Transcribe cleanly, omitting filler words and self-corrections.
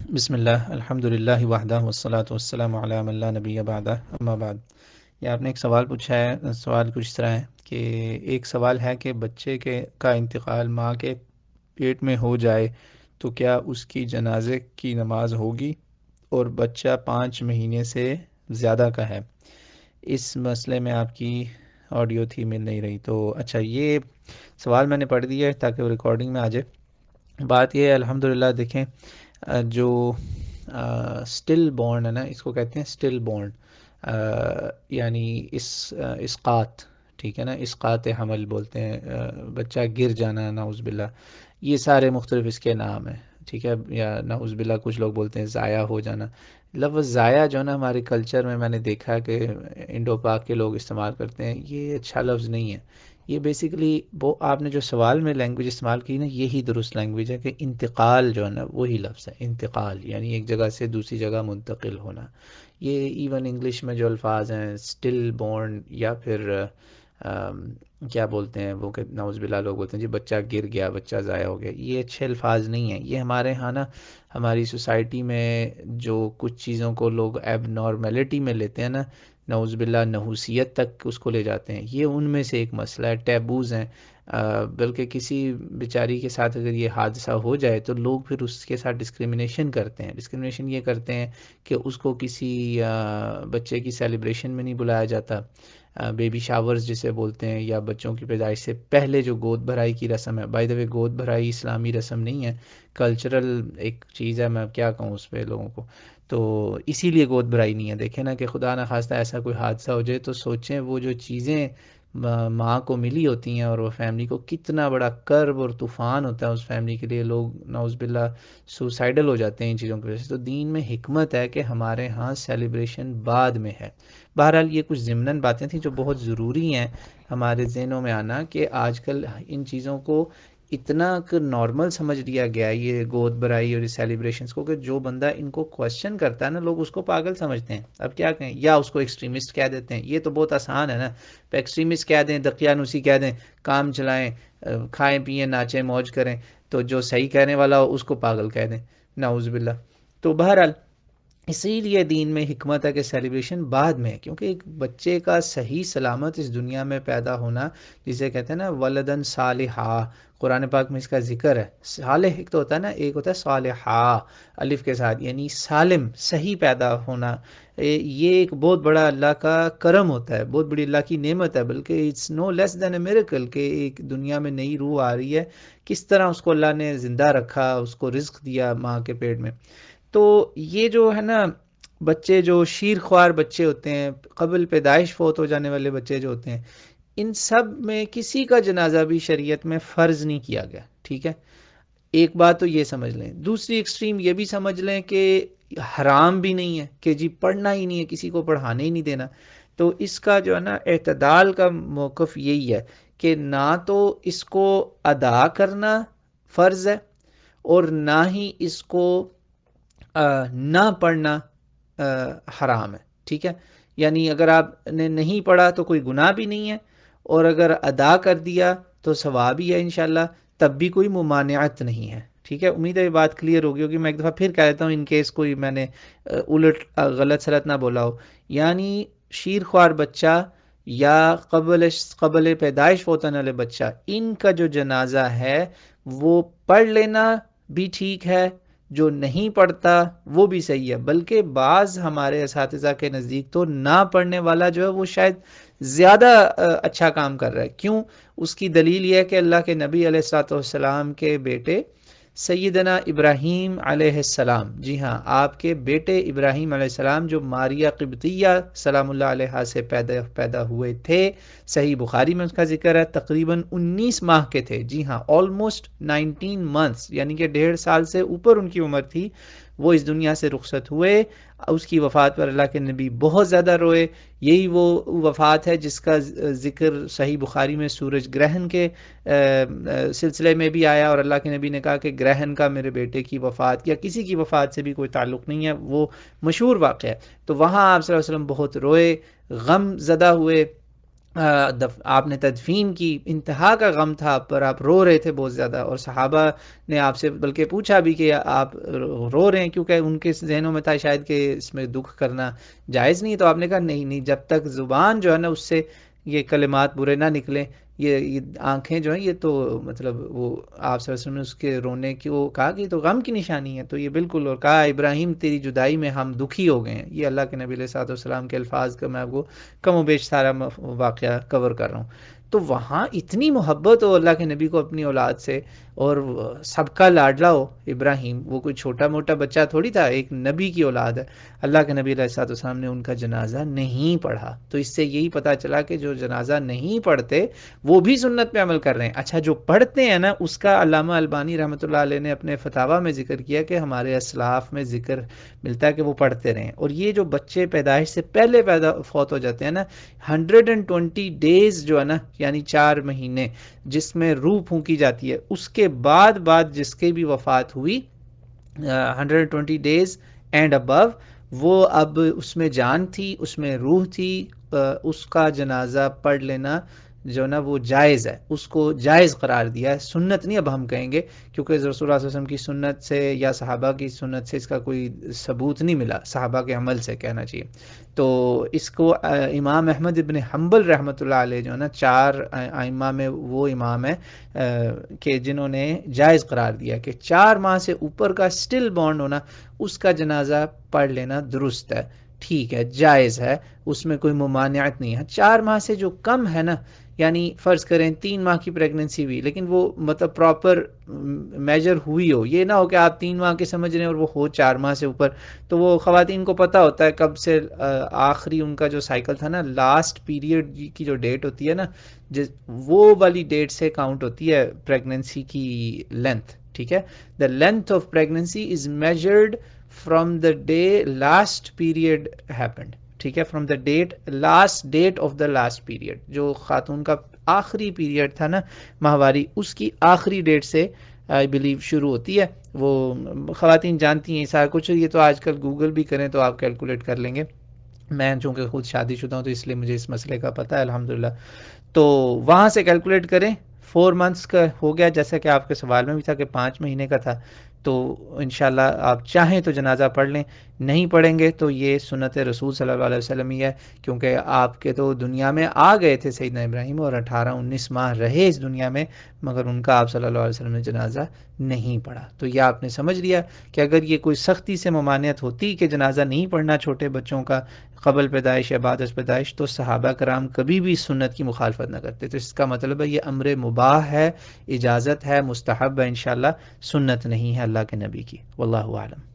بسم اللہ الحمد للہ وحدہ والصلاة والسلام علی من لا نبی بعدہ اما بعد۔ یہ آپ نے ایک سوال پوچھا ہے، سوال کچھ اس طرح ہے کہ ایک سوال ہے کہ بچے کا انتقال ماں کے پیٹ میں ہو جائے تو کیا اس کی جنازے کی نماز ہوگی، اور بچہ 5 مہینے سے زیادہ کا ہے؟ اس مسئلے میں آپ کی آڈیو تھی، مل نہیں رہی تو اچھا یہ سوال میں نے پڑھ دیا ہے تاکہ وہ ریکارڈنگ میں آ جائے۔ بات یہ ہے الحمدللہ، دیکھیں جو سٹل بورن ہے نا، اس کو کہتے ہیں سٹل بورن، یعنی اسقاط، ٹھیک ہے نا، اسقاط حمل بولتے ہیں، بچہ گر جانا، نعوذ باللہ، یہ سارے مختلف اس کے نام ہیں، ٹھیک ہے، یا نعوذ باللہ کچھ لوگ بولتے ہیں ضائع ہو جانا۔ لفظ ضائع جو ہے نا ہمارے کلچر میں نے دیکھا کہ انڈو پاک کے لوگ استعمال کرتے ہیں، یہ اچھا لفظ نہیں ہے۔ یہ بیسیکلی وہ آپ نے جو سوال میں لینگویج استعمال کی نا، یہی درست لینگویج ہے کہ انتقال جو ہے نا وہی لفظ ہے، انتقال یعنی ایک جگہ سے دوسری جگہ منتقل ہونا۔ یہ ایون انگلش میں جو الفاظ ہیں سٹل بورن، یا پھر کیا بولتے ہیں وہ کہ نعوذ باللہ لوگ بولتے ہیں جی بچہ گر گیا، بچہ ضائع ہو گیا، یہ اچھے الفاظ نہیں ہیں۔ یہ ہمارے ہاں نا، ہماری سوسائٹی میں جو کچھ چیزوں کو لوگ ایب نارمیلٹی میں لیتے ہیں نا، نعوذ باللہ نحوسیت تک اس کو لے جاتے ہیں، یہ ان میں سے ایک مسئلہ ہے، ٹیبوز ہیں۔ بلکہ کسی بیچاری کے ساتھ اگر یہ حادثہ ہو جائے تو لوگ پھر اس کے ساتھ ڈسکریمنیشن کرتے ہیں، ڈسکریمنیشن یہ کرتے ہیں کہ اس کو کسی بچے کی سیلیبریشن میں نہیں بلایا جاتا، بیبی شاورز جسے بولتے ہیں، یا بچوں کی پیدائش سے پہلے جو گود بھرائی کی رسم ہے، بائی دا وے گود بھرائی اسلامی رسم نہیں ہے، کلچرل ایک چیز ہے، میں کیا کہوں اس پہ لوگوں کو، تو اسی لیے گود بھرائی نہیں ہے۔ دیکھیں نا کہ خدا نخواستہ ایسا کوئی حادثہ ہو جائے تو سوچیں وہ جو چیزیں ماں کو ملی ہوتی ہیں اور وہ فیملی کو کتنا بڑا کرب اور طوفان ہوتا ہے اس فیملی کے لیے، لوگ نعوذ باللہ سوسائڈل ہو جاتے ہیں ان چیزوں کی وجہ سے۔ تو دین میں حکمت ہے کہ ہمارے ہاں سیلیبریشن بعد میں ہے۔ بہرحال یہ کچھ ضمناً باتیں تھیں جو بہت ضروری ہیں ہمارے ذہنوں میں آنا، کہ آج کل ان چیزوں کو اتنا نارمل سمجھ لیا گیا ہے، یہ گود بھرائی اور یہ سیلیبریشنز کو، کہ جو بندہ ان کو کوشچن کرتا ہے نا، لوگ اس کو پاگل سمجھتے ہیں۔ اب کیا کہیں، یا اس کو ایکسٹریمسٹ کہہ دیتے ہیں، یہ تو بہت آسان ہے نا، ایکسٹریمسٹ کہہ دیں، دقیانوسی کہہ دیں، کام چلائیں، کھائیں پئیں ناچیں موج کریں، تو جو صحیح کہنے والا ہو اس کو پاگل کہہ دیں، نعوذ باللہ۔ تو بہرحال اسی لیے دین میں حکمت ہے کہ سیلیبریشن بعد میں ہے، کیونکہ ایک بچے کا صحیح سلامت اس دنیا میں پیدا ہونا، جسے کہتے ہیں نا ولدن صالحا، قرآن پاک میں اس کا ذکر ہے۔ صالح ایک تو ہوتا ہے نا، ایک ہوتا ہے صالحا الف کے ساتھ، یعنی سالم صحیح پیدا ہونا، یہ ایک بہت بڑا اللہ کا کرم ہوتا ہے، بہت بڑی اللہ کی نعمت ہے، بلکہ it's no less then a miracle کہ ایک دنیا میں نئی روح آ رہی ہے، کس طرح اس کو اللہ نے زندہ رکھا، اس کو رزق دیا ماں کے پیٹ میں۔ تو یہ جو ہے نا بچے، جو شیر خوار بچے ہوتے ہیں، قبل پیدائش فوت ہو جانے والے بچے جو ہوتے ہیں، ان سب میں کسی کا جنازہ بھی شریعت میں فرض نہیں کیا گیا، ٹھیک ہے۔ ایک بات تو یہ سمجھ لیں، دوسری ایکسٹریم یہ بھی سمجھ لیں کہ حرام بھی نہیں ہے، کہ جی پڑھنا ہی نہیں ہے، کسی کو پڑھانے ہی نہیں دینا۔ تو اس کا جو ہے نا اعتدال کا موقف یہی ہے کہ نہ تو اس کو ادا کرنا فرض ہے، اور نہ ہی اس کو نہ پڑھنا حرام ہے، ٹھیک ہے۔ یعنی اگر آپ نے نہیں پڑھا تو کوئی گناہ بھی نہیں ہے، اور اگر ادا کر دیا تو ثواب ہی ہے انشاءاللہ، تب بھی کوئی ممانعت نہیں ہے، ٹھیک ہے۔ امید ہے یہ بات کلیئر ہوگی، ہوگی میں ایک دفعہ پھر کہہ دیتا ہوں ان کیس کوئی میں نے الٹ غلط سلط نہ بولا ہو۔ یعنی شیر خوار بچہ یا قبل پیدائش فوت ہونے والے بچہ، ان کا جو جنازہ ہے وہ پڑھ لینا بھی ٹھیک ہے، جو نہیں پڑھتا وہ بھی صحیح ہے، بلکہ بعض ہمارے اساتذہ کے نزدیک تو نہ پڑھنے والا جو ہے وہ شاید زیادہ اچھا کام کر رہا ہے۔ کیوں؟ اس کی دلیل یہ ہے کہ اللہ کے نبی علیہ الصلوۃ والسلام کے بیٹے سیدنا ابراہیم علیہ السلام، جی ہاں آپ کے بیٹے ابراہیم علیہ السلام، جو ماریہ قبطیہ سلام اللہ علیہ سے پیدا ہوئے تھے، صحیح بخاری میں اس کا ذکر ہے، تقریباً 19 ماہ کے تھے، جی ہاں آلموسٹ 19 months، یعنی کہ 1.5 سال سے اوپر ان کی عمر تھی، وہ اس دنیا سے رخصت ہوئے۔ اس کی وفات پر اللہ کے نبی بہت زیادہ روئے۔ یہی وہ وفات ہے جس کا ذکر صحیح بخاری میں سورج گرہن کے سلسلے میں بھی آیا، اور اللہ کے نبی نے کہا کہ گرہن کا میرے بیٹے کی وفات یا کسی کی وفات سے بھی کوئی تعلق نہیں ہے، وہ مشہور واقعہ ہے۔ تو وہاں آپ صلی اللہ علیہ وسلم بہت روئے، غم زدہ ہوئے، آپ نے تدفین کی، انتہا کا غم تھا آپ پر، آپ رو رہے تھے بہت زیادہ، اور صحابہ نے آپ سے بلکہ پوچھا بھی کہ آپ رو رہے ہیں، کیونکہ ان کے ذہنوں میں تھا شاید کہ اس میں دکھ کرنا جائز نہیں، تو آپ نے کہا نہیں نہیں، جب تک زبان جو ہے نا اس سے یہ کلمات برے نہ نکلیں، یہ آنکھیں جو ہیں یہ تو مطلب وہ آپ صلی اللہ علیہ وسلم نے اس کے رونے کی وہ کہا کہ یہ تو غم کی نشانی ہے، تو یہ بالکل، اور کہا ابراہیم تیری جدائی میں ہم دکھی ہو گئے ہیں، یہ اللہ کے نبی علیہ الصلوۃ والسلام کے الفاظ کا میں آپ کو کم و بیش سارا واقعہ کور کر رہا ہوں۔ تو وہاں اتنی محبت ہو اللہ کے نبی کو اپنی اولاد سے، اور سب کا لاڈلا ہو ابراہیم، وہ کوئی چھوٹا موٹا بچہ تھوڑی تھا، ایک نبی کی اولاد ہے، اللہ کے نبی علیہ الصلوۃ والسلام نے ان کا جنازہ نہیں پڑھا، تو اس سے یہی پتہ چلا کہ جو جنازہ نہیں پڑھتے وہ بھی سنت پہ عمل کر رہے ہیں۔ اچھا جو پڑھتے ہیں نا، اس کا علامہ البانی رحمۃ اللہ علیہ نے اپنے فتاویٰ میں ذکر کیا کہ ہمارے اسلاف میں ذکر ملتا ہے کہ وہ پڑھتے رہیں، اور یہ جو بچے پیدائش سے پہلے فوت ہو جاتے ہیں نا، 120 ڈیز جو ہے نا، یعنی 4 مہینے جس میں روح پھونکی جاتی ہے، اس کے بعد جس کی بھی وفات ہوئی، 120 ڈیز اینڈ ابو، وہ اب اس میں جان تھی، اس میں روح تھی، اس کا جنازہ پڑھ لینا جو نا وہ جائز ہے، اس کو جائز قرار دیا ہے، سنت نہیں اب ہم کہیں گے، کیونکہ رسول اللہ صلی اللہ علیہ وسلم کی سنت سے یا صحابہ کی سنت سے اس کا کوئی ثبوت نہیں ملا، صحابہ کے عمل سے کہنا چاہیے۔ تو اس کو امام احمد ابن حنبل رحمۃ اللہ علیہ جو ہے نا، 4 ائمہ میں وہ امام ہے کہ جنہوں نے جائز قرار دیا کہ 4 ماہ سے اوپر کا سٹل بانڈ ہونا، اس کا جنازہ پڑھ لینا درست ہے، ٹھیک ہے، جائز ہے، اس میں کوئی ممانعت نہیں ہے۔ 4 ماہ سے جو کم ہے نا، یعنی فرض کریں 3 ماہ کی پریگننسی ہوئی، لیکن وہ مطلب پراپر میجر ہوئی ہو، یہ نہ ہو کہ آپ 3 ماہ کے سمجھ رہے ہیں اور وہ ہو 4 ماہ سے اوپر، تو وہ خواتین کو پتہ ہوتا ہے کب سے آخری ان کا جو سائیکل تھا نا، لاسٹ پیریڈ کی جو ڈیٹ ہوتی ہے نا، وہ والی ڈیٹ سے کاؤنٹ ہوتی ہے پریگننسی کی لینتھ، ٹھیک ہے۔ The length of pregnancy is measured from the day last period happened, ٹھیک ہے، from the date last date of the last period, جو خاتون کا آخری پیریڈ تھا نا ماہواری، اس کی آخری ڈیٹ سے آئی بلیو شروع ہوتی ہے۔ وہ خواتین جانتی ہیں سارا کچھ، یہ تو آج کل گوگل بھی کریں تو آپ کیلکولیٹ کر لیں گے، میں چونکہ خود شادی شدہ ہوں تو اس لیے مجھے اس مسئلے کا پتہ ہے الحمدللہ، تو وہاں سے کیلکولیٹ کریں، 4 منتھس کا ہو گیا، جیسا کہ آپ کے سوال میں بھی تھا کہ 5 مہینے کا تھا، تو انشاءاللہ آپ چاہیں تو جنازہ پڑھ لیں، نہیں پڑھیں گے تو یہ سنت رسول صلی اللہ علیہ وسلم ہی ہے، کیونکہ آپ کے تو دنیا میں آ گئے تھے سیدنا ابراہیم، اور 18-19 ماہ رہے اس دنیا میں، مگر ان کا آپ صلی اللہ علیہ وسلم نے جنازہ نہیں پڑھا۔ تو یہ آپ نے سمجھ لیا کہ اگر یہ کوئی سختی سے ممانعت ہوتی کہ جنازہ نہیں پڑھنا چھوٹے بچوں کا قبل پیدائش یا بعد از پیدائش، تو صحابہ کرام کبھی بھی سنت کی مخالفت نہ کرتے، تو اس کا مطلب ہے یہ امر مباح ہے، اجازت ہے، مستحب ہے انشاءاللہ، سنت نہیں ہے اللہ کے نبی کی، واللہ اعلم۔